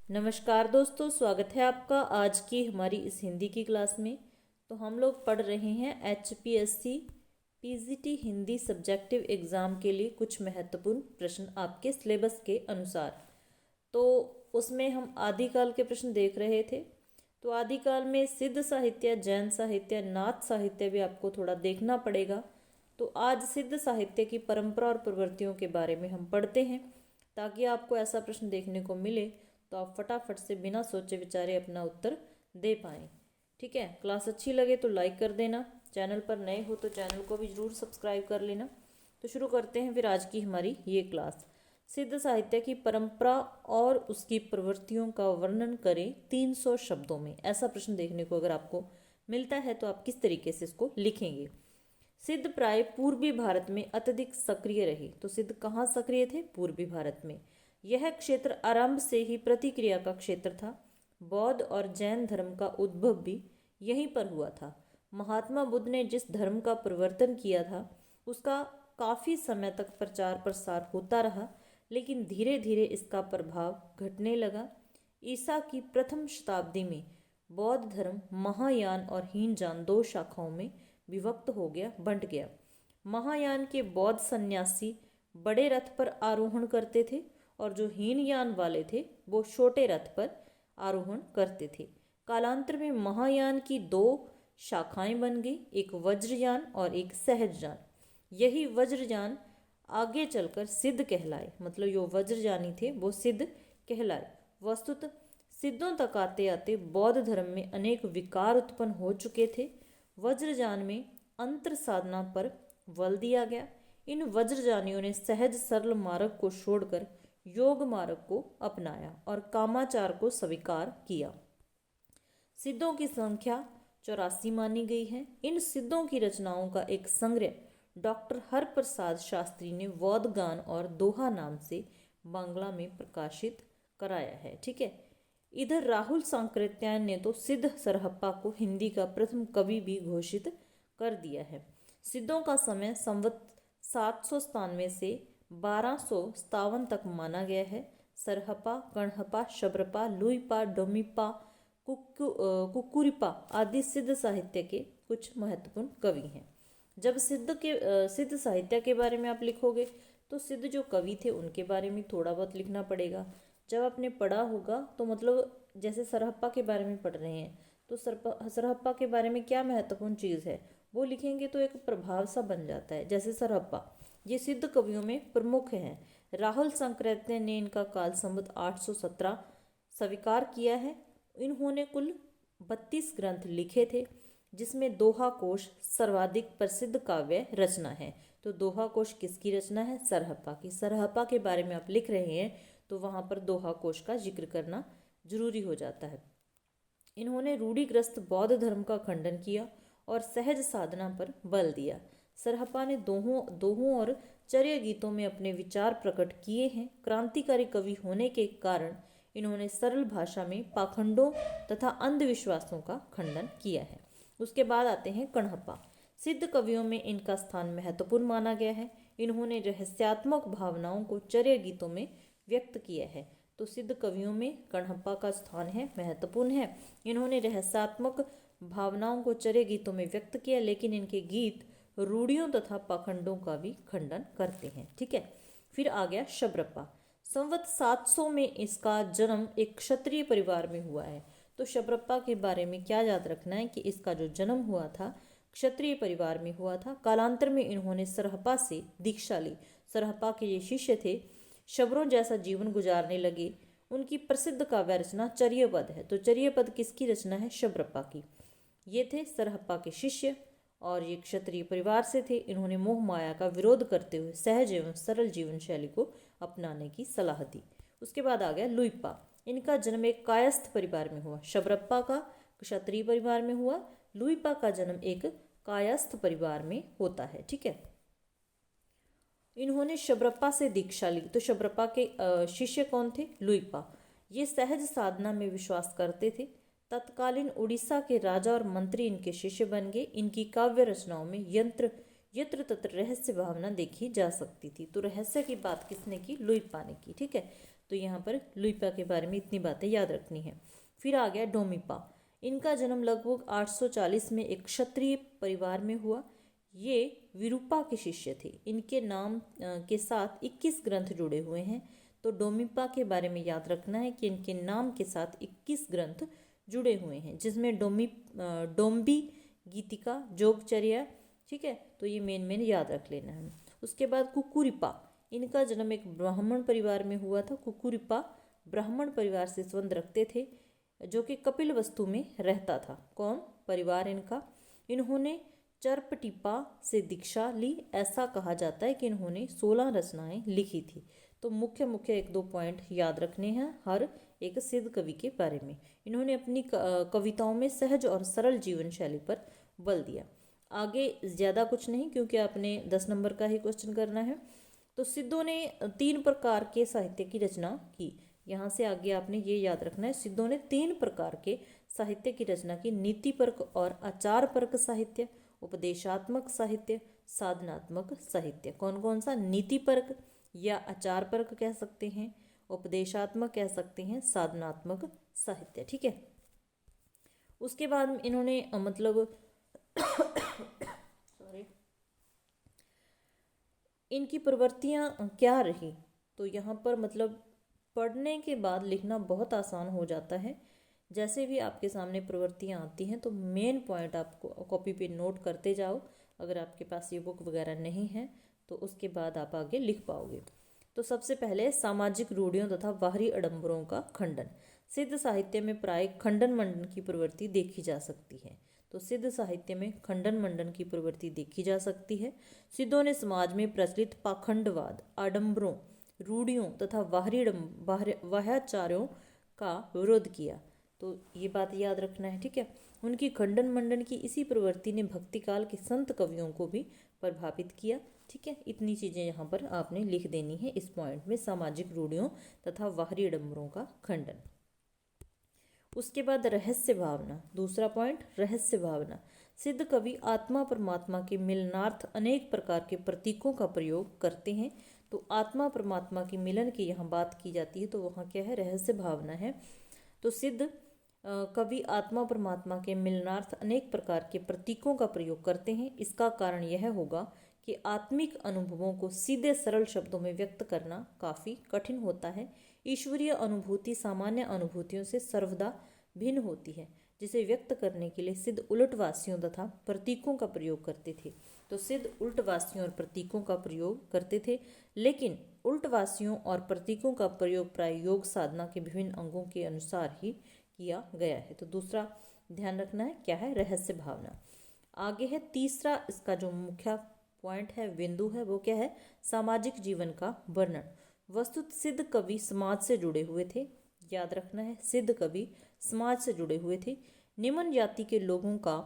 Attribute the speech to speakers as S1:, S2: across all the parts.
S1: नमस्कार दोस्तों, स्वागत है आपका आज की हमारी इस हिंदी की क्लास में। तो हम लोग पढ़ रहे हैं HPSC PGT Hindi subjective exam के लिए कुछ महत्वपूर्ण प्रश्न आपके सिलेबस के अनुसार। तो उसमें हम आदिकाल के प्रश्न देख रहे थे। तो आदिकाल में सिद्ध साहित्य, जैन साहित्य, नाथ साहित्य भी आपको थोड़ा देखना पड़ेगा। तो आज सिद्ध साहित्य की परंपरा और प्रवृत्तियों के बारे में हम पढ़ते हैं, ताकि आपको ऐसा प्रश्न देखने को मिले तो आप फटाफट से बिना सोचे विचारे अपना उत्तर दे पाएँ। ठीक है, क्लास अच्छी लगे तो लाइक कर देना, चैनल पर नए हो तो चैनल को भी ज़रूर सब्सक्राइब कर लेना। तो शुरू करते हैं फिर आज की हमारी ये क्लास। सिद्ध साहित्य की परंपरा और उसकी प्रवृत्तियों का वर्णन करें 300 शब्दों में। ऐसा प्रश्न देखने को अगर आपको मिलता है तो आप किस तरीके से इसको लिखेंगे। सिद्ध प्राय पूर्वी भारत में अत्यधिक सक्रिय रहे। तो सिद्ध कहाँ सक्रिय थे? पूर्वी भारत में। यह क्षेत्र आरंभ से ही प्रतिक्रिया का क्षेत्र था। बौद्ध और जैन धर्म का उद्भव भी यहीं पर हुआ था। महात्मा बुद्ध ने जिस धर्म का प्रवर्तन किया था उसका काफ़ी समय तक प्रचार प्रसार होता रहा, लेकिन धीरे धीरे इसका प्रभाव घटने लगा। ईसा की प्रथम शताब्दी में बौद्ध धर्म महायान और हीनयान दो शाखाओं में विभक्त हो गया, बंट गया। महायान के बौद्ध सन्यासी बड़े रथ पर आरोहण करते थे और जो हीनयान वाले थे वो छोटे रथ पर आरोहण करते थे। कालांतर में महायान की दो शाखाएं बन गई, एक वज्रयान और एक सहजयान। यही वज्रयान आगे चलकर सिद्ध कहलाए, मतलब जो वज्रयानी थे वो सिद्ध कहलाए। वस्तुतः सिद्धों तक आते आते बौद्ध धर्म में अनेक विकार उत्पन्न हो चुके थे। वज्रयान में अंतर साधना पर बल दिया गया। इन वज्रयानियों ने सहज सरल मार्ग को छोड़कर योग मार्ग को अपनाया और कामाचार को स्वीकार किया। सिद्धों की संख्या 84 मानी गई है। इन सिद्धों की रचनाओं का एक संग्रह डॉक्टर हरप्रसाद शास्त्री ने वौद्गान और दोहा नाम से बांग्ला में प्रकाशित कराया है। ठीक है, इधर राहुल सांकृत्यायन ने तो सिद्ध सरहप्पा को हिंदी का प्रथम कवि भी घोषित कर दिया है। सिद्धों का समय संवत 797 से 1257 तक माना गया है। सरहप्पा, गणहप्पा, शबरपा, लुइपा, डोमिपा, कुकुरिपा आदि सिद्ध साहित्य के कुछ महत्वपूर्ण कवि हैं। जब सिद्ध साहित्य के बारे में आप लिखोगे तो सिद्ध जो कवि थे उनके बारे में थोड़ा बहुत लिखना पड़ेगा। जब आपने पढ़ा होगा तो मतलब जैसे सरहप्पा के बारे में पढ़ रहे हैं तो सरहप्पा के बारे में क्या महत्वपूर्ण चीज़ है वो लिखेंगे तो एक प्रभाव सा बन जाता है। जैसे सरहप्पा ये सिद्ध कवियों में प्रमुख हैं। राहुल सांकृत्य ने इनका काल संवत 817 स्वीकार किया है। इन्होंने कुल 32 ग्रंथ लिखे थे, जिसमें दोहा कोश सर्वाधिक प्रसिद्ध काव्य रचना है। तो दोहा कोश किसकी रचना है? सरहप्पा की। सरहप्पा के बारे में आप लिख रहे हैं तो वहाँ पर दोहा कोश का जिक्र करना जरूरी हो जाता है। इन्होंने रूढ़िग्रस्त बौद्ध धर्म का खंडन किया और सहज साधना पर बल दिया। सरहप्पा ने दोहों और चर्या गीतों में अपने विचार प्रकट किए हैं। क्रांतिकारी कवि होने के कारण इन्होंने सरल भाषा में पाखंडों तथा अंधविश्वासों का खंडन किया है। उसके बाद आते हैं कणहप्पा। सिद्ध कवियों में इनका स्थान महत्वपूर्ण माना गया है। इन्होंने रहस्यात्मक भावनाओं को चर्या गीतों में व्यक्त किया है। तो सिद्ध कवियों में कणहप्पा का स्थान है, महत्वपूर्ण है। इन्होंने रहस्यात्मक भावनाओं को चर्या गीतों में व्यक्त किया, लेकिन इनके गीत रूढ़ियों तथा पाखंडों का भी खंडन करते हैं। ठीक है, फिर आ गया शबरप्पा। संवत 700 में इसका जन्म एक क्षत्रिय परिवार में हुआ है। तो शबरप्पा के बारे में क्या याद रखना है कि इसका जो जन्म हुआ था क्षत्रिय परिवार में हुआ था। कालांतर में इन्होंने सरहप्पा से दीक्षा ली। सरहप्पा के ये शिष्य थे, शबरों जैसा जीवन गुजारने लगे। उनकी प्रसिद्ध काव्य रचना चर्यापद है। तो चर्यापद किसकी रचना है? शबरप्पा की। ये थे सरहप्पा के शिष्य और ये क्षत्रिय परिवार से थे। इन्होंने मोह माया का विरोध करते हुए सहज एवं सरल जीवन शैली को अपनाने की सलाह दी। उसके बाद आ गया लुइपा। इनका जन्म एक कायस्थ परिवार में हुआ। शबरप्पा का क्षत्रिय परिवार में हुआ, लुइपा का जन्म एक कायस्थ परिवार में होता है। ठीक है, इन्होंने शबरप्पा से दीक्षा ली। तो शबरप्पा के शिष्य कौन थे? लुइपा। ये सहज साधना में विश्वास करते थे। तत्कालीन उड़ीसा के राजा और मंत्री इनके शिष्य बन गए। इनकी काव्य रचनाओं में यत्र तत्र रहस्य भावना देखी जा सकती थी। तो रहस्य की बात किसने की? लुइपा ने की। ठीक है, तो यहाँ पर लुइपा के बारे में इतनी बातें याद रखनी है। फिर आ गया डोमिपा। इनका जन्म लगभग 840 में एक क्षत्रिय परिवार में हुआ। ये विरूपा के शिष्य थे। इनके नाम के साथ 21 ग्रंथ जुड़े हुए हैं। तो डोमिपा के बारे में याद रखना है कि इनके नाम के साथ 21 ग्रंथ जुड़े हुए हैं, जिसमें डोम्बी गीतिका, जोगचर्या, ठीक है। तो ये मेन याद रख लेना है। उसके बाद कुकुरिपा। इनका जन्म एक ब्राह्मण परिवार में हुआ था। कुकुरिपा ब्राह्मण परिवार से संबंध रखते थे, जो कि कपिलवस्तु में रहता था। कौन परिवार इनका? इन्होंने चर्पटिपा से दीक्षा ली। ऐसा कहा जाता है कि इन्होंने 16 रचनाएं लिखी थी। तो मुख्य एक दो पॉइंट याद रखने हैं हर एक सिद्ध कवि के बारे में। इन्होंने अपनी कविताओं में सहज और सरल जीवन शैली पर बल दिया। आगे ज़्यादा कुछ नहीं, क्योंकि आपने 10 नंबर का ही क्वेश्चन करना है। तो सिद्धों ने 3 प्रकार के साहित्य की रचना की। यहाँ से आगे आपने ये याद रखना है, सिद्धों ने 3 प्रकार के साहित्य की रचना की। नीतिपरक और आचारपरक साहित्य, उपदेशात्मक साहित्य, साधनात्मक साहित्य। कौन कौन सा? नीतिपरक या आचारपरक कह सकते हैं, उपदेशात्मक कह सकते हैं, साधनात्मक साहित्य, ठीक है। उसके बाद इन्होंने सॉरी, इनकी प्रवृत्तियाँ क्या रही? तो यहाँ पर पढ़ने के बाद लिखना बहुत आसान हो जाता है। जैसे भी आपके सामने प्रवृत्तियाँ आती हैं तो मेन पॉइंट आपको कॉपी पे नोट करते जाओ। अगर आपके पास ये बुक वगैरह नहीं है तो उसके बाद आप आगे लिख पाओगे। तो सबसे पहले सामाजिक रूढ़ियों तथा बाहरी आडंबरों का खंडन। सिद्ध साहित्य में प्राय खंडन मंडन की प्रवृत्ति देखी जा सकती है। तो सिद्ध साहित्य में खंडन मंडन की प्रवृत्ति देखी जा सकती है। सिद्धों ने समाज में प्रचलित पाखंडवाद, आडंबरों, रूढ़ियों तथा बाह्याचारों का विरोध किया। तो ये बात याद रखना है, ठीक है। उनकी खंडन मंडन की इसी प्रवृत्ति ने भक्तिकाल के संत कवियों को भी प्रभावित किया, ठीक है। इतनी चीज़ें यहाँ पर आपने लिख देनी है इस पॉइंट में, सामाजिक रूढ़ियों तथा बाहरी आडंबरों का खंडन। उसके बाद रहस्य भावना, दूसरा पॉइंट रहस्य भावना। सिद्ध कवि आत्मा परमात्मा के मिलनार्थ अनेक प्रकार के प्रतीकों का प्रयोग करते हैं। तो आत्मा परमात्मा के मिलन की यहाँ बात की जाती है, तो वहाँ क्या है? रहस्य भावना है। तो सिद्ध कवि आत्मा परमात्मा के मिलनार्थ अनेक प्रकार के प्रतीकों का प्रयोग करते हैं। इसका कारण यह होगा कि आत्मिक अनुभवों को सीधे सरल शब्दों में व्यक्त करना काफ़ी कठिन होता है। ईश्वरीय अनुभूति सामान्य अनुभूतियों से सर्वदा भिन्न होती है, जिसे व्यक्त करने के लिए सिद्ध उलटवासियों तथा प्रतीकों का प्रयोग करते थे। तो सिद्ध उलटवासियों और प्रतीकों का प्रयोग करते थे, लेकिन उलटवासियों और प्रतीकों का प्रयोग प्राय योग साधना के विभिन्न अंगों के अनुसार ही किया गया है। तो दूसरा ध्यान रखना है क्या है? रहस्य भावना। आगे है तीसरा, इसका जो मुख्य पॉइंट है, बिंदु है, वो क्या है? सामाजिक जीवन का वर्णन। वस्तुत सिद्ध कवि समाज से जुड़े हुए थे। याद रखना है, सिद्ध कवि समाज से जुड़े हुए थे। निम्न जाति के लोगों का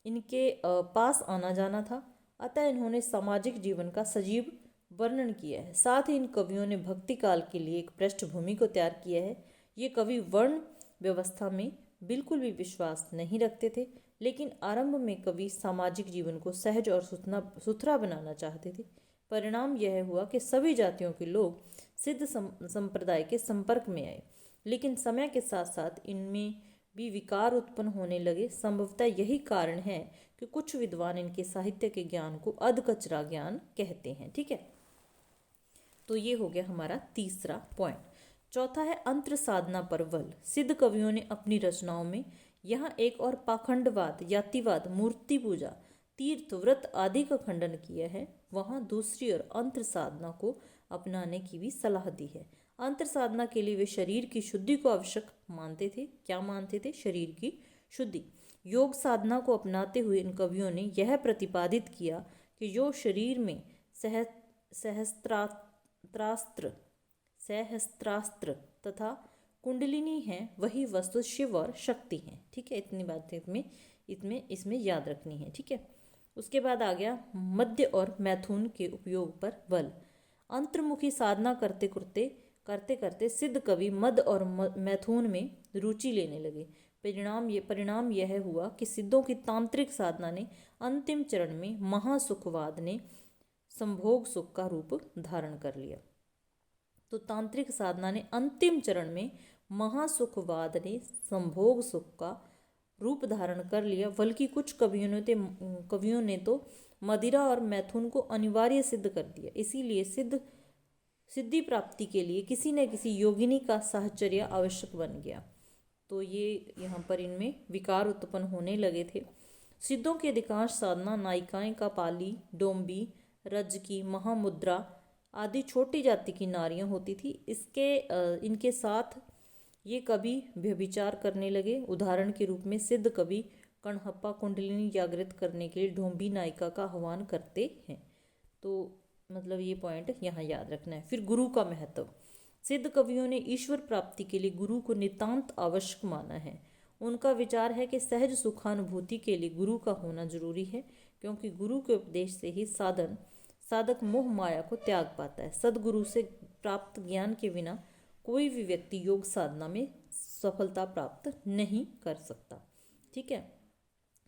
S1: इनके पास आना जाना था, अतः इन्होंने सामाजिक जीवन का सजीव वर्णन किया है। साथ ही इन कवियों ने भक्ति काल के लिए एक पृष्ठभूमि को तैयार किया है। ये कवि वर्ण व्यवस्था में बिल्कुल भी विश्वास नहीं रखते थे, लेकिन आरंभ में कवि सामाजिक जीवन को सहज और सुथरा बनाना चाहते थे। परिणाम यह हुआ कि सभी जातियों के लोग सिद्ध संप्रदाय के संपर्क में आए, लेकिन समय के साथ साथ इनमें भी विकार उत्पन्न होने लगे। संभवतः यही कारण है कि कुछ विद्वान इनके साहित्य के ज्ञान को अधकचरा ज्ञान कहते हैं, ठीक है। तो ये हो गया हमारा तीसरा पॉइंट। चौथा है अंतर साधना पर बल। सिद्ध कवियों ने अपनी रचनाओं में यहाँ एक और पाखंडवाद, यातिवाद, मूर्ति पूजा, तीर्थ व्रत आदि का खंडन किया है। वहाँ दूसरी ओर अंतर साधना को अपनाने की भी सलाह दी है। अंतर साधना के लिए वे शरीर की शुद्धि को आवश्यक मानते थे। क्या मानते थे? शरीर की शुद्धि। योग साधना को अपनाते हुए इन कवियों ने यह प्रतिपादित किया कि जो शरीर में सहस्त्रास्त्र तथा कुंडलिनी है, वही वस्तु शिव और शक्ति है, ठीक है। इतनी बातें इसमें याद रखनी है, ठीक है। उसके बाद आ गया मध्य और मैथुन के उपयोग पर बल। अंतर्मुखी साधना करते करते सिद्ध कवि मध्य और मैथुन में रुचि लेने लगे। परिणाम यह हुआ कि सिद्धों की तांत्रिक साधना ने अंतिम चरण में महासुखवाद ने संभोग सुख का रूप धारण कर लिया। तो तांत्रिक साधना ने अंतिम चरण में महासुखवाद ने संभोग सुख का रूप धारण कर लिया, बल्कि कुछ कवियों ने तो मदिरा और मैथुन को अनिवार्य सिद्ध कर दिया। इसीलिए सिद्धि प्राप्ति के लिए किसी न किसी योगिनी का साहचर्य आवश्यक बन गया। तो ये यहाँ पर इनमें विकार उत्पन्न होने लगे थे। सिद्धों की अधिकांश साधना नायिकाएं का पाली, डोंबी, रज्जकी, महामुद्रा आदि छोटी जाति की नारियां होती थी। इनके साथ ये कवि व्यभिचार करने लगे। उदाहरण के रूप में सिद्ध कवि कणहप्पा कुंडलिनी जागृत करने के लिए ढोंबी नायिका का आह्वान करते हैं। तो मतलब ये पॉइंट यहाँ याद रखना है। फिर गुरु का महत्व। सिद्ध कवियों ने ईश्वर प्राप्ति के लिए गुरु को नितांत आवश्यक माना है। उनका विचार है कि सहज सुखानुभूति के लिए गुरु का होना जरूरी है, क्योंकि गुरु के उपदेश से ही साधक मोह माया को त्याग पाता है। सदगुरु से प्राप्त ज्ञान के बिना कोई भी व्यक्ति योग साधना में सफलता प्राप्त नहीं कर सकता। ठीक है।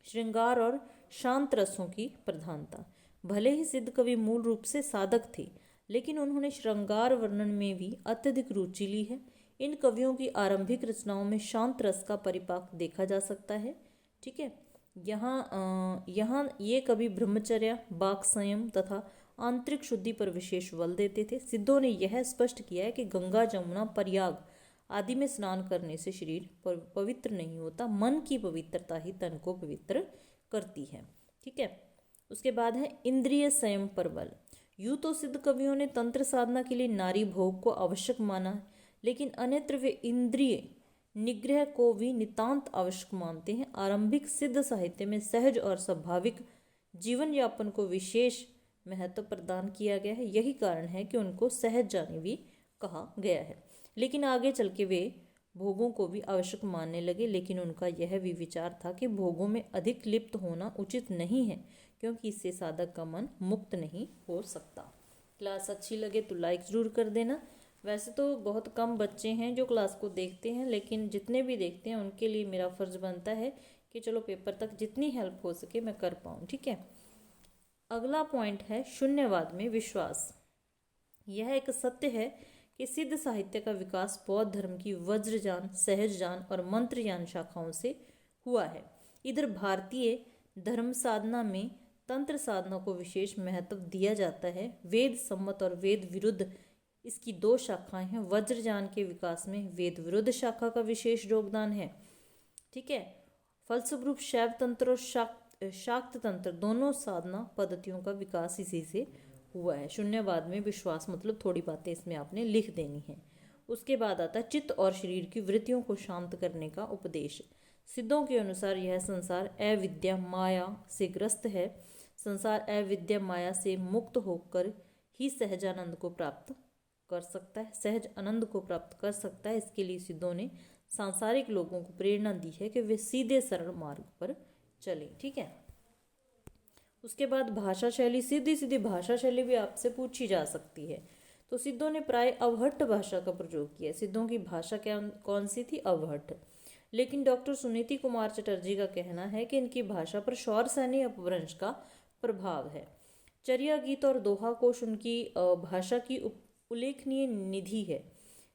S1: श्रृंगार और शांत रसों की प्रधानता। भले ही सिद्ध कवि मूल रूप से साधक थे, लेकिन उन्होंने श्रृंगार वर्णन में भी अत्यधिक रुचि ली है। इन कवियों की आरंभिक रचनाओं में शांत रस का परिपाक देखा जा सकता है। ठीक है। यहाँ ये कवि ब्रह्मचर्य, वाक संयम तथा आंतरिक शुद्धि पर विशेष बल देते थे। सिद्धों ने यह स्पष्ट किया है कि गंगा, जमुना, प्रयाग आदि में स्नान करने से शरीर पवित्र नहीं होता, मन की पवित्रता ही तन को पवित्र करती है। ठीक है। उसके बाद है इंद्रिय संयम पर बल। यूँ तो सिद्ध कवियों ने तंत्र साधना के लिए नारी भोग को आवश्यक माना, लेकिन अन्यत्र वे इंद्रिय निग्रह को भी नितांत आवश्यक मानते हैं। आरंभिक सिद्ध साहित्य में सहज और स्वाभाविक जीवन यापन को विशेष महत्व प्रदान किया गया है। यही कारण है कि उनको सहज जानी भी कहा गया है। लेकिन आगे चल के वे भोगों को भी आवश्यक मानने लगे, लेकिन उनका यह भी विचार था कि भोगों में अधिक लिप्त होना उचित नहीं है, क्योंकि इससे साधक का मन मुक्त नहीं हो सकता। क्लास अच्छी लगे तो लाइक ज़रूर कर देना। वैसे तो बहुत कम बच्चे हैं जो क्लास को देखते हैं, लेकिन जितने भी देखते हैं उनके लिए मेरा फ़र्ज़ बनता है कि चलो पेपर तक जितनी हेल्प हो सके मैं कर पाऊँ। ठीक है। अगला पॉइंट है शून्यवाद में विश्वास। यह एक सत्य है कि सिद्ध साहित्य का विकास बौद्ध धर्म की वज्रयान, सहजयान और मंत्रयान शाखाओं से हुआ है। इधर भारतीय धर्म साधना में तंत्र साधना को विशेष महत्व दिया जाता है। वेद सम्मत और वेद विरुद्ध इसकी दो शाखाएं हैं। वज्रयान के विकास में वेद विरुद्ध शाखा का विशेष योगदान है। ठीक है। फलस्वरूप शैव तंत्र और शाक्त तंत्र दोनों साधना पद्धतियों का विकास इसी से हुआ है। शून्यवाद में विश्वास मतलब थोड़ी बातें इसमें आपने लिख देनी है। उसके बाद आता है चित्त और शरीर की वृत्तियों को शांत करने का उपदेश। सिद्धों के अनुसार यह संसार अविद्या माया से ग्रस्त है। संसार अविद्या माया से मुक्त होकर ही सहजानंद को प्राप्त कर सकता है, सहज आनंद को प्राप्त कर सकता है। इसके लिए सिद्धों ने सांसारिक लोगों को प्रेरणा दी है कि वे सीधे सरल मार्ग पर चलें। ठीक है। उसके बाद भाषा शैली। सीधी सीधी भाषा शैली भी आपसे पूछी जा सकती है। तो सिद्धों ने प्राय अवहट्ट भाषा का प्रयोग किया। सिद्धों की भाषा कौन सी थी? अवहट्ट। लेकिन डॉक्टर सुनीति कुमार चटर्जी का कहना है कि इनकी भाषा पर शौरसेनी अपभ्रंश का प्रभाव है। चर्या गीत और दोहा कोश उनकी भाषा की उल्लेखनीय निधि है।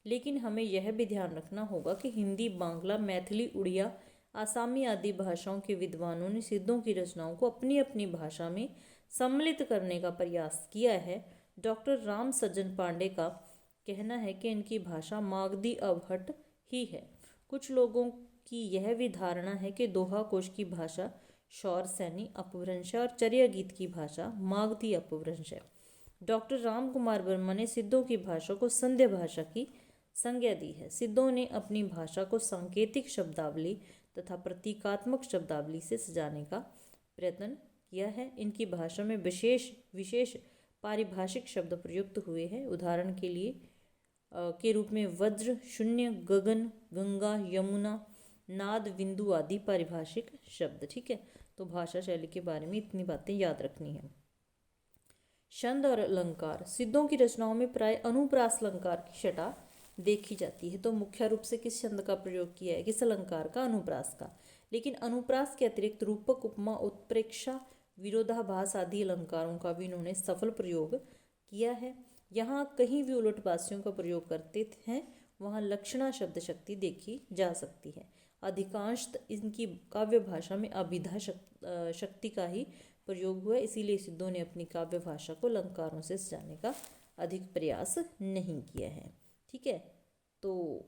S1: लेकिन हमें यह भी ध्यान रखना होगा कि हिंदी, बांग्ला, मैथिली, उड़िया, आसामी आदि भाषाओं के विद्वानों ने सिद्धों की रचनाओं को अपनी अपनी भाषा में सम्मिलित करने का प्रयास किया है। डॉक्टर राम सज्जन पांडे का कहना है कि इनकी भाषा मागधी अवहट्ट ही है। कुछ लोगों की यह भी धारणा है कि दोहा कोश की भाषा शौरसेनी अपभ्रंश है और चर्या गीत की भाषा मागधी अपभ्रंश है। डॉक्टर राम कुमार वर्मा ने सिद्धों की भाषा को संध्या भाषा की संज्ञा दी है। सिद्धों ने अपनी भाषा को सांकेतिक शब्दावली तथा प्रतीकात्मक शब्दावली से सजाने का प्रयत्न किया है। इनकी भाषा में विशेष पारिभाषिक शब्द प्रयुक्त हुए हैं। उदाहरण के लिए के रूप में वज्र, शून्य, गगन, गंगा, यमुना, नाद, बिंदु आदि पारिभाषिक शब्द। ठीक है। तो भाषा शैली के बारे में इतनी बातें याद रखनी है। छंद और अलंकार। सिद्धों की रचनाओं में प्राय अनुप्रास अलंकार की छटा देखी जाती है। तो मुख्य रूप से किस छंद का प्रयोग किया है? किस अलंकार का? अनुप्रास का। लेकिन अनुप्रास के अतिरिक्त रूपक, उपमा, उत्प्रेक्षा, विरोधाभास आदि अलंकारों का भी इन्होंने सफल प्रयोग किया है। यहाँ कहीं भी उलटवासियों का प्रयोग करते हैं वहाँ लक्षणा शब्द शक्ति देखी जा सकती है। अधिकांश इनकी काव्य भाषा में अभिधा शक्ति का ही प्रयोग हुआ है, इसीलिए सिद्धों ने अपनी काव्य भाषा को अलंकारों से सजाने का अधिक प्रयास नहीं किया है। ठीक है, तो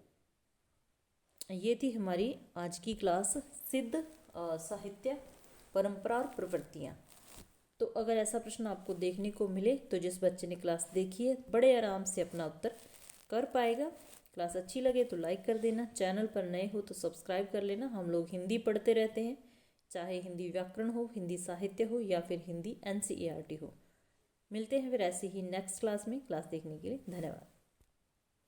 S1: ये थी हमारी आज की क्लास, सिद्ध साहित्य, परंपरा और प्रवृत्तियाँ। तो अगर ऐसा प्रश्न आपको देखने को मिले तो जिस बच्चे ने क्लास देखी है बड़े आराम से अपना उत्तर कर पाएगा। क्लास अच्छी लगे तो लाइक कर देना, चैनल पर नए हो तो सब्सक्राइब कर लेना। हम लोग हिंदी पढ़ते रहते हैं, चाहे हिंदी व्याकरण हो, हिंदी साहित्य हो या फिर हिंदी NCERT हो। मिलते हैं फिर ऐसी ही नेक्स्ट क्लास में। क्लास देखने के लिए धन्यवाद।